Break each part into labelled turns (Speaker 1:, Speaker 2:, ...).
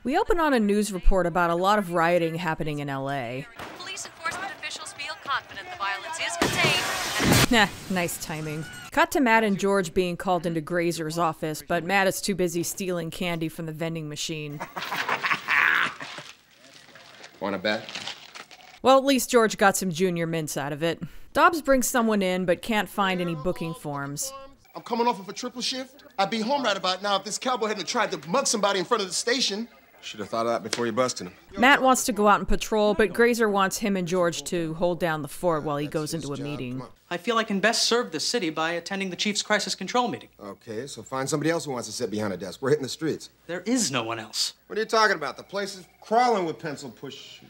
Speaker 1: We open on a news report about a lot of rioting happening in LA.
Speaker 2: Police enforcement officials feel confident the violence is contained.
Speaker 1: Nah, nice timing. Cut to Matt and George being called into Grazer's office, but Matt is too busy stealing candy from the vending machine.
Speaker 3: Want to bet?
Speaker 1: Well, at least George got some junior mints out of it. Dobbs brings someone in, but can't find any booking forms.
Speaker 4: I'm coming off of a triple shift. I'd be home right about now if this cowboy hadn't tried to mug somebody in front of the station.
Speaker 3: Should have thought of that before you busted him.
Speaker 1: Matt wants to go out and patrol, but Grazer wants him and George to hold down the fort while he goes into a meeting.
Speaker 5: I feel I can best serve the city by attending the chief's crisis control meeting.
Speaker 3: Okay, so find somebody else who wants to sit behind a desk. We're hitting the streets.
Speaker 5: There is no one else.
Speaker 3: What are you talking about? The place is crawling with pencil push.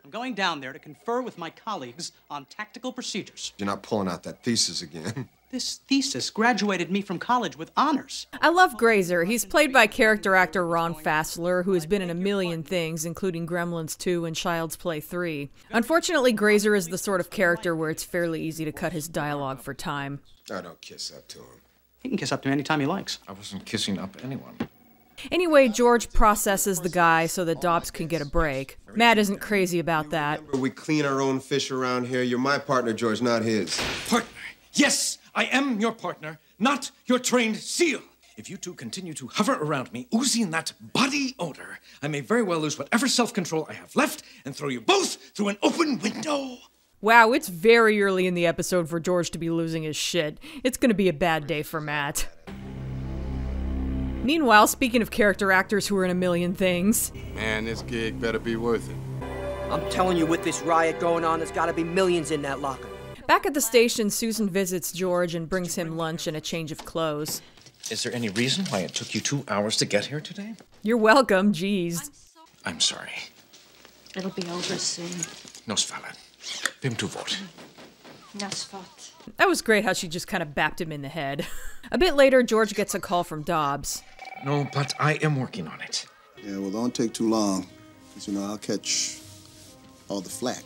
Speaker 5: I'm going down there to confer with my colleagues on tactical procedures.
Speaker 3: You're not pulling out that thesis again.
Speaker 5: This thesis graduated me from college with honors.
Speaker 1: I love Grazer. He's played by character actor Ron Fassler, who has been in a million things, including Gremlins 2 and Child's Play 3. Unfortunately, Grazer is the sort of character where it's fairly easy to cut his dialogue for time.
Speaker 3: I don't kiss up to him.
Speaker 5: He can kiss up to me anytime he likes.
Speaker 6: I wasn't kissing up anyone.
Speaker 1: Anyway, George processes the guy so that Dobbs can get a break. Matt isn't crazy about that.
Speaker 3: Remember, we clean our own fish around here. You're my partner, George, not his.
Speaker 6: Partner. Yes, I am your partner, not your trained SEAL. If you two continue to hover around me, oozing that body odor, I may very well lose whatever self-control I have left and throw you both through an open window.
Speaker 1: Wow, it's very early in the episode for George to be losing his shit. It's gonna be a bad day for Matt. Meanwhile, speaking of character actors who are in a million things...
Speaker 7: Man, this gig better be worth it.
Speaker 8: I'm telling you, with this riot going on, there's gotta be millions in that locker.
Speaker 1: Back at the station, Susan visits George and brings him lunch and a change of clothes.
Speaker 6: Is there any reason why it took you 2 hours to get here today?
Speaker 1: You're welcome, jeez.
Speaker 6: I'm sorry.
Speaker 2: It'll be over soon.
Speaker 6: Nosfallen. Vim tu vort.
Speaker 2: Nasfat.
Speaker 1: That was great how she just kind of bapped him in the head. A bit later, George gets a call from Dobbs.
Speaker 6: No, but I am working on it.
Speaker 9: Yeah, well, don't take too long, because, you know, I'll catch all the flack.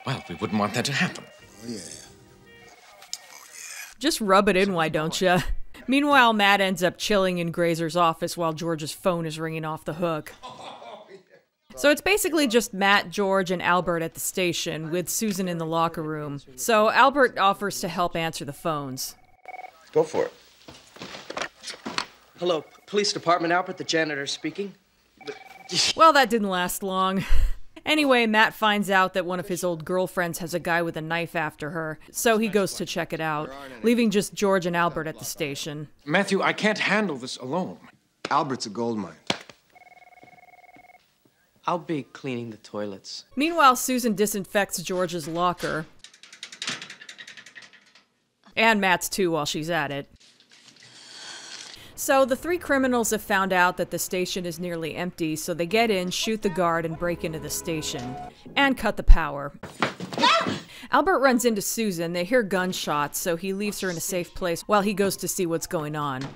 Speaker 6: Well, we wouldn't want that to happen.
Speaker 9: Oh, yeah.
Speaker 1: Just rub it in, why don't ya? Meanwhile, Matt ends up chilling in Grazer's office while George's phone is ringing off the hook. So it's basically just Matt, George, and Albert at the station, with Susan in the locker room. So Albert offers to help answer the phones.
Speaker 3: Go for it.
Speaker 8: Hello, police department, Albert, the janitor speaking.
Speaker 1: Well, that didn't last long. Anyway, Matt finds out that one of his old girlfriends has a guy with a knife after her, so he goes to check it out, leaving just George and Albert at the station.
Speaker 6: Matthew, I can't handle this alone.
Speaker 3: Albert's a gold mine.
Speaker 8: I'll be cleaning the toilets.
Speaker 1: Meanwhile, Susan disinfects George's locker. And Matt's too while she's at it. So the three criminals have found out that the station is nearly empty, so they get in, shoot the guard, and break into the station. And cut the power. Albert runs into Susan. They hear gunshots, so he leaves her in a safe place while he goes to see what's going on.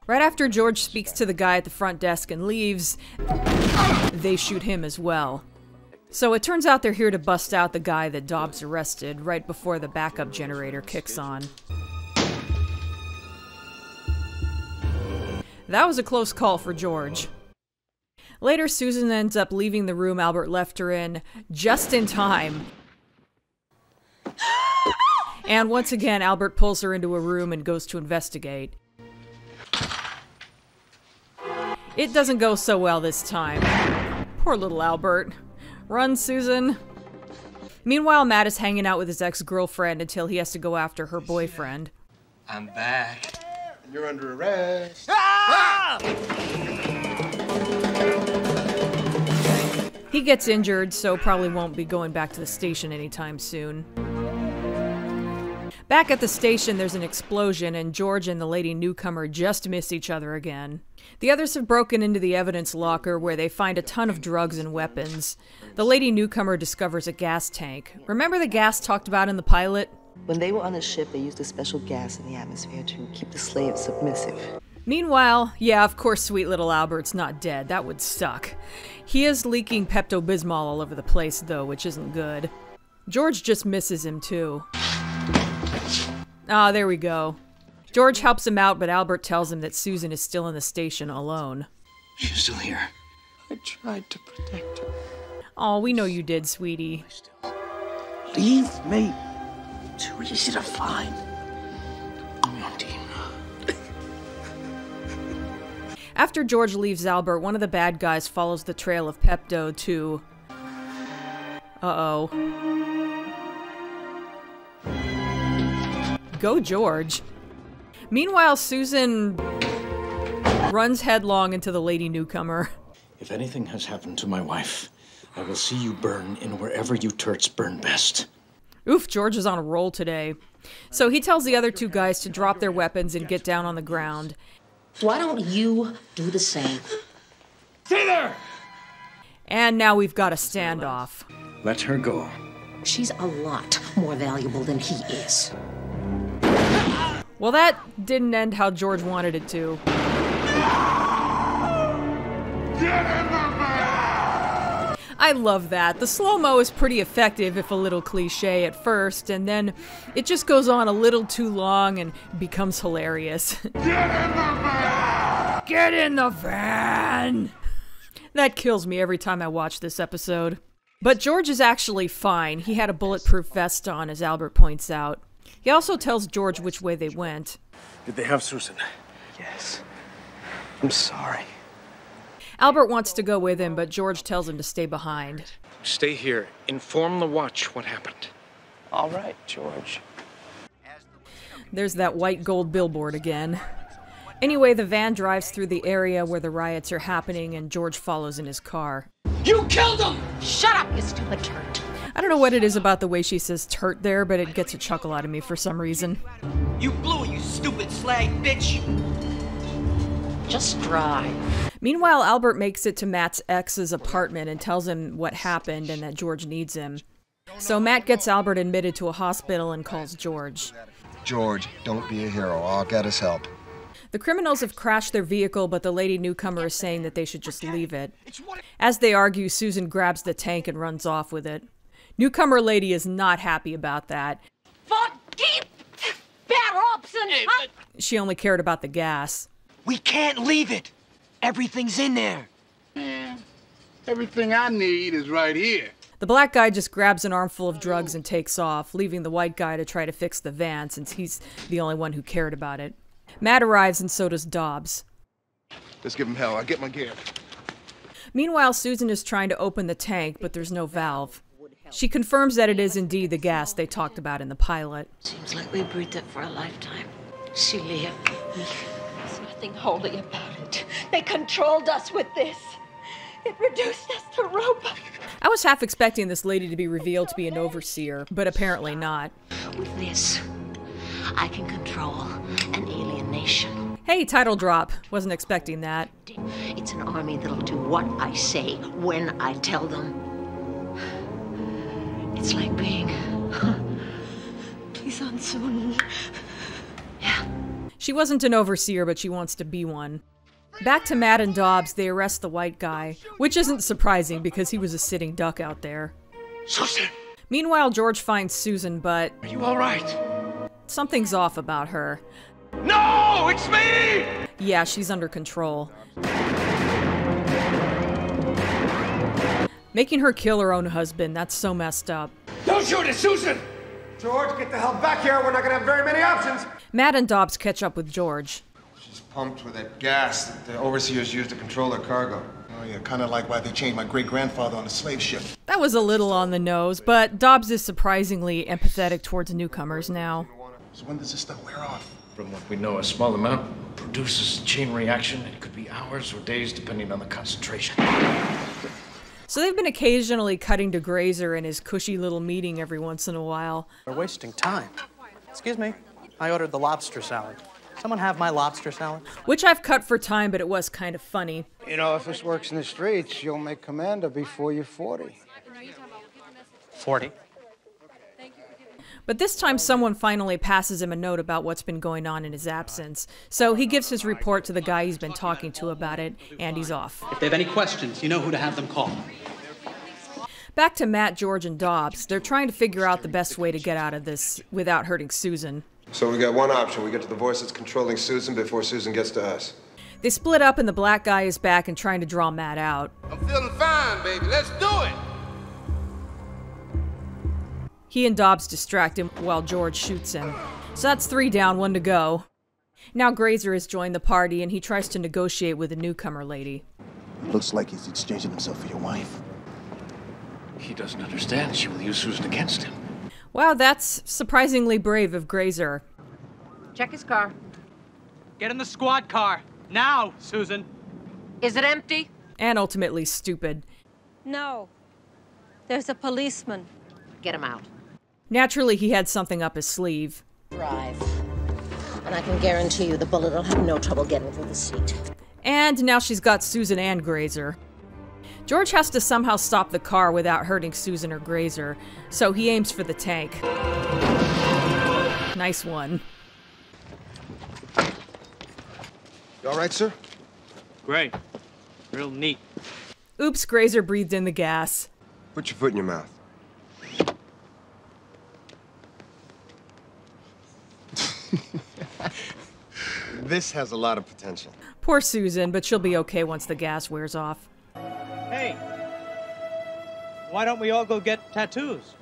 Speaker 1: Right after George speaks to the guy at the front desk and leaves, they shoot him as well. So it turns out they're here to bust out the guy that Dobbs arrested right before the backup generator kicks on. That was a close call for George. Later, Susan ends up leaving the room Albert left her in, just in time. And once again, Albert pulls her into a room and goes to investigate. It doesn't go so well this time. Poor little Albert. Run, Susan. Meanwhile, Matt is hanging out with his ex-girlfriend until he has to go after her boyfriend.
Speaker 6: I'm back.
Speaker 3: You're under arrest.
Speaker 6: Ah!
Speaker 1: He gets injured, so probably won't be going back to the station anytime soon. Back at the station, there's an explosion, and George and the lady newcomer just miss each other again. The others have broken into the evidence locker, where they find a ton of drugs and weapons. The lady newcomer discovers a gas tank. Remember the gas talked about in the pilot?
Speaker 10: When they were on the ship, they used a special gas in the atmosphere to keep the slaves submissive.
Speaker 1: Meanwhile, yeah, of course sweet little Albert's not dead. That would suck. He is leaking Pepto-Bismol all over the place, though, which isn't good. George just misses him, too. Ah, there we go. George helps him out, but Albert tells him that Susan is still in the station alone.
Speaker 11: She's still here.
Speaker 8: I tried to protect her.
Speaker 1: Oh, we know you did, sweetie.
Speaker 8: Leave me. Too easy to find.
Speaker 1: After George leaves Albert, one of the bad guys follows the trail of Pepto to... Uh-oh. Go, George. Meanwhile, Susan runs headlong into the lady newcomer.
Speaker 6: If anything has happened to my wife, I will see you burn in wherever you turds burn best.
Speaker 1: Oof, George is on a roll today. So he tells the other two guys to drop their weapons and get down on the ground.
Speaker 12: Why don't you do the same?
Speaker 6: Stay there!
Speaker 1: And now we've got a standoff.
Speaker 6: Let her go.
Speaker 12: She's a lot more valuable than he is.
Speaker 1: Well, that didn't end how George wanted it to. I love that. The slow-mo is pretty effective, if a little cliche at first, and then it just goes on a little too long and becomes hilarious. Get in the van! Get in the van! That kills me every time I watch this episode. But George is actually fine. He had a bulletproof vest on, as Albert points out. He also tells George which way they went.
Speaker 6: Did they have Susan?
Speaker 8: Yes. I'm sorry.
Speaker 1: Albert wants to go with him, but George tells him to stay behind.
Speaker 6: Stay here. Inform the watch what happened.
Speaker 8: All right, George.
Speaker 1: There's that white gold billboard again. Anyway, the van drives through the area where the riots are happening, and George follows in his car.
Speaker 5: You killed him!
Speaker 12: Shut up, you stupid turd.
Speaker 1: I don't know what it is about the way she says "turt" there, but it gets a chuckle out of me for some reason.
Speaker 8: You blew it, you stupid slag bitch!
Speaker 12: Just drive.
Speaker 1: Meanwhile, Albert makes it to Matt's ex's apartment and tells him what happened and that George needs him. So Matt gets Albert admitted to a hospital and calls George.
Speaker 3: George, don't be a hero. I'll get us help.
Speaker 1: The criminals have crashed their vehicle, but the lady newcomer is saying that they should just leave it. As they argue, Susan grabs the tank and runs off with it. Newcomer lady is not happy about that.
Speaker 12: Keep bad Robson.
Speaker 1: She only cared about the gas.
Speaker 8: We can't leave it. Everything's in there.
Speaker 7: Everything I need is right here.
Speaker 1: The black guy just grabs an armful of drugs and takes off, leaving the white guy to try to fix the van since he's the only one who cared about it. Matt arrives and so does Dobbs.
Speaker 4: Let's give him hell. I'll get my gear.
Speaker 1: Meanwhile, Susan is trying to open the tank, but there's no valve. She confirms that it is indeed the gas they talked about in the pilot.
Speaker 12: Seems like we breathed it for a lifetime. Celia, there's nothing holy about it. They controlled us with this. It reduced us to robots.
Speaker 1: I was half expecting this lady to be revealed to be an overseer, but apparently not.
Speaker 12: With this, I can control an alien nation.
Speaker 1: Hey, title drop. Wasn't expecting that.
Speaker 12: It's an army that'll do what I say when I tell them. It's like being Kisan-sun. Yeah.
Speaker 1: She wasn't an overseer, but she wants to be one. Back to Matt and Dobbs, they arrest the white guy, which isn't surprising because he was a sitting duck out there.
Speaker 8: Susan!
Speaker 1: Meanwhile, George finds Susan, but...
Speaker 8: Are you all right?
Speaker 1: Something's off about her.
Speaker 8: No! It's me!
Speaker 1: Yeah, she's under control. Making her kill her own husband, that's so messed up.
Speaker 8: Don't shoot it, Susan!
Speaker 13: George, get the hell back here. We're not gonna have very many options.
Speaker 1: Matt and Dobbs catch up with George.
Speaker 3: She's pumped with that gas that the overseers use to control their cargo.
Speaker 4: Oh, yeah, kind of like why they chained my great-grandfather on a slave ship.
Speaker 1: That was a little on the nose, but Dobbs is surprisingly empathetic towards newcomers now.
Speaker 4: So when does this stuff wear off?
Speaker 6: From what we know, a small amount produces a chain reaction. It could be hours or days, depending on the concentration.
Speaker 1: So they've been occasionally cutting to Grazer in his cushy little meeting every once in a while.
Speaker 5: We're wasting time. Excuse me. I ordered the lobster salad. Someone have my lobster salad?
Speaker 1: Which I've cut for time, but it was kind of funny.
Speaker 13: You know, if this works in the streets, you'll make commander before you're 40.
Speaker 5: 40.
Speaker 1: But this time someone finally passes him a note about what's been going on in his absence. So he gives his report to the guy he's been talking to about it, and he's off.
Speaker 5: If they have any questions, you know who to have them call.
Speaker 1: Back to Matt, George, and Dobbs. They're trying to figure out the best way to get out of this without hurting Susan.
Speaker 3: So we got one option. We get to the voice that's controlling Susan before Susan gets to us.
Speaker 1: They split up and the black guy is back and trying to draw Matt out.
Speaker 11: I'm feeling fine, baby. Let's do it.
Speaker 1: He and Dobbs distract him while George shoots him. So that's 3 down, 1 to go. Now Grazer has joined the party and he tries to negotiate with the newcomer lady.
Speaker 9: Looks like he's exchanging himself for your wife.
Speaker 6: He doesn't understand. She will use Susan against him.
Speaker 1: Wow, that's surprisingly brave of Grazer.
Speaker 2: Check his car.
Speaker 5: Get in the squad car. Now, Susan.
Speaker 2: Is it empty?
Speaker 1: And ultimately stupid.
Speaker 12: No. There's a policeman.
Speaker 2: Get him out.
Speaker 1: Naturally, he had something up his sleeve.
Speaker 14: Drive. And I can guarantee you the bullet will have no trouble getting through the seat.
Speaker 1: And now she's got Susan and Grazer. George has to somehow stop the car without hurting Susan or Grazer, so he aims for the tank. Nice one.
Speaker 3: You all right, sir?
Speaker 5: Great. Real neat.
Speaker 1: Oops, Grazer breathed in the gas.
Speaker 3: Put your foot in your mouth. This has a lot of potential.
Speaker 1: Poor Susan, but she'll be okay once the gas wears off.
Speaker 5: Hey, why don't we all go get tattoos?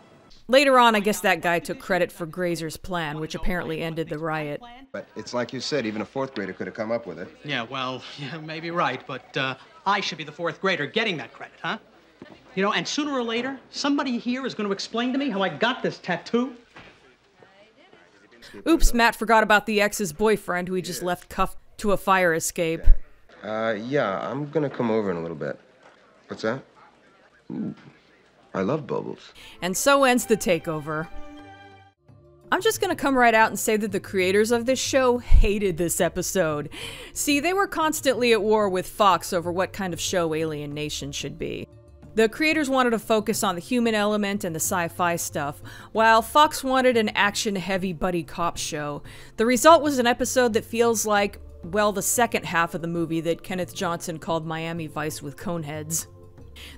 Speaker 1: Later on, I guess that guy took credit for Grazer's plan, which apparently ended the riot.
Speaker 3: But it's like you said, even a 4th grader could have come up with it.
Speaker 5: Yeah, well, yeah, maybe right, but I should be the 4th grader getting that credit, huh? You know, and sooner or later, somebody here is going to explain to me how I got this tattoo.
Speaker 1: Oops, Matt forgot about the ex's boyfriend who he just left cuffed to a fire escape.
Speaker 3: Yeah, I'm gonna come over in a little bit. What's that? Ooh, I love bubbles.
Speaker 1: And so ends the takeover. I'm just gonna come right out and say that the creators of this show hated this episode. See, they were constantly at war with Fox over what kind of show Alien Nation should be. The creators wanted to focus on the human element and the sci-fi stuff, while Fox wanted an action-heavy buddy cop show. The result was an episode that feels like, well, the second half of the movie that Kenneth Johnson called Miami Vice with coneheads.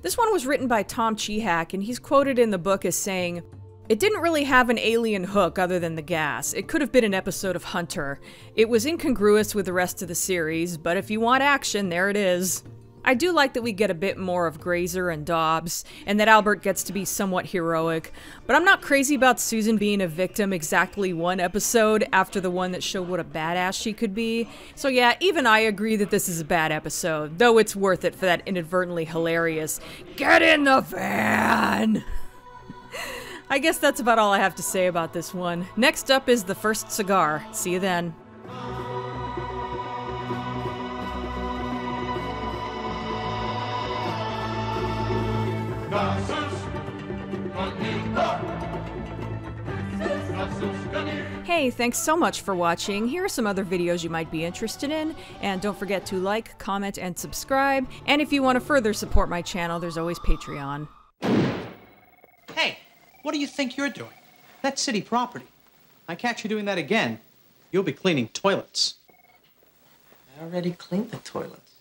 Speaker 1: This one was written by Tom Chehack, and he's quoted in the book as saying, "It didn't really have an alien hook other than the gas. It could have been an episode of Hunter. It was incongruous with the rest of the series, but if you want action, there it is." I do like that we get a bit more of Grazer and Dobbs, and that Albert gets to be somewhat heroic, but I'm not crazy about Susan being a victim exactly 1 episode after the one that showed what a badass she could be. So yeah, even I agree that this is a bad episode, though it's worth it for that inadvertently hilarious, "Get in the van!" I guess that's about all I have to say about this one. Next up is The First Cigar. See you then. Hey, thanks so much for watching. Here are some other videos you might be interested in, and don't forget to like, comment, and subscribe. And if you want to further support my channel, there's always Patreon.
Speaker 5: Hey, what do you think you're doing? That's city property. I catch you doing that again, you'll be cleaning toilets.
Speaker 10: I already cleaned the toilets.